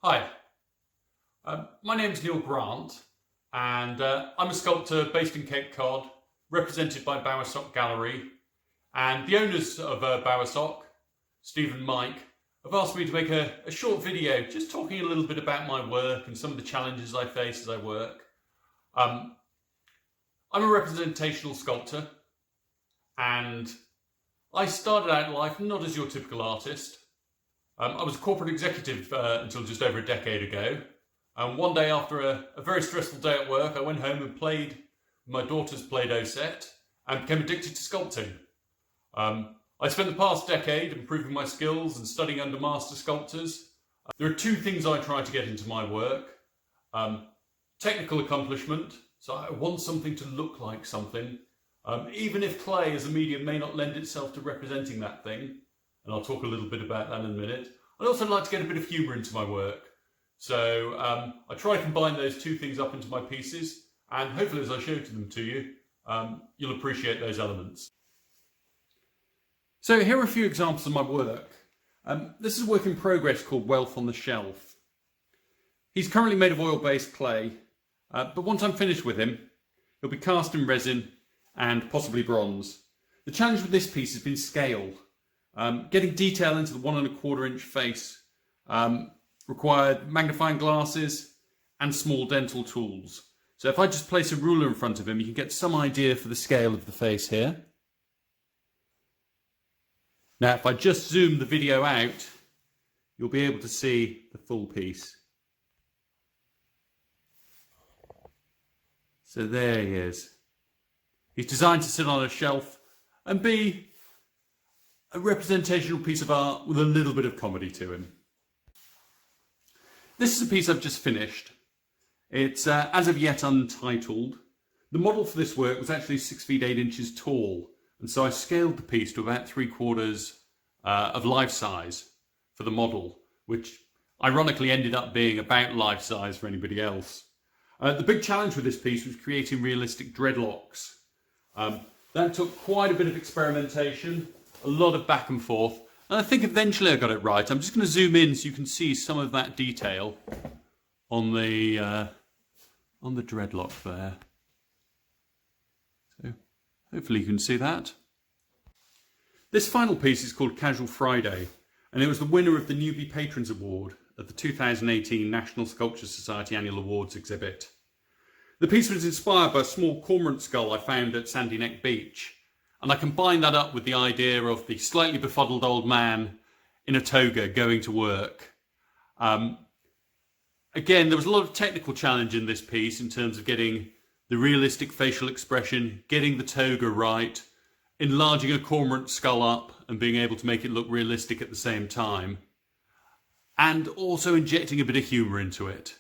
Hi, my name's Neil Grant and I'm a sculptor based in Cape Cod, represented by Bowersock Gallery, and the owners of Bowersock, Steve and Mike, have asked me to make a short video just talking a little bit about my work and some of the challenges I face as I work. I'm a representational sculptor and I started out in life not as your typical artist. I was a corporate executive until just over a decade ago. One day after a very stressful day at work, I went home and played my daughter's Play-Doh set and became addicted to sculpting. I spent the past decade improving my skills and studying under master sculptors. There are two things I try to get into my work. Technical accomplishment, so I want something to look like something, even if clay as a medium may not lend itself to representing that thing. And I'll talk a little bit about that in a minute. I'd also like to get a bit of humour into my work. So I try to combine those two things up into my pieces, and hopefully as I show them to you, you'll appreciate those elements. So here are a few examples of my work. This is a work in progress called Wealth on the Shelf. He's currently made of oil-based clay, but once I'm finished with him, he'll be cast in resin and possibly bronze. The challenge with this piece has been scale. Getting detail into the 1 1/4 inch face required magnifying glasses and small dental tools. So if I just place a ruler in front of him, you can get some idea for the scale of the face here. Now if I just zoom the video out, you'll be able to see the full piece. So there he is. He's designed to sit on a shelf and be a representational piece of art with a little bit of comedy to him. This is a piece I've just finished. It's as of yet untitled. The model for this work was actually 6 feet 8 inches tall, and so I scaled the piece to about 3/4 of life size for the model, which ironically ended up being about life size for anybody else. The big challenge with this piece was creating realistic dreadlocks. That took quite a bit of experimentation, a lot of back and forth, and I think eventually I got it right. I'm just going to zoom in so you can see some of that detail on the dreadlock there. So hopefully you can see that. This final piece is called Casual Friday, and it was the winner of the Newbie Patrons Award at the 2018 National Sculpture Society Annual Awards exhibit. The piece was inspired by a small cormorant skull I found at Sandy Neck Beach, and I combined that up with the idea of the slightly befuddled old man in a toga going to work. Again, there was a lot of technical challenge in this piece in terms of getting the realistic facial expression, getting the toga right, enlarging a cormorant skull up and being able to make it look realistic at the same time, and also injecting a bit of humour into it.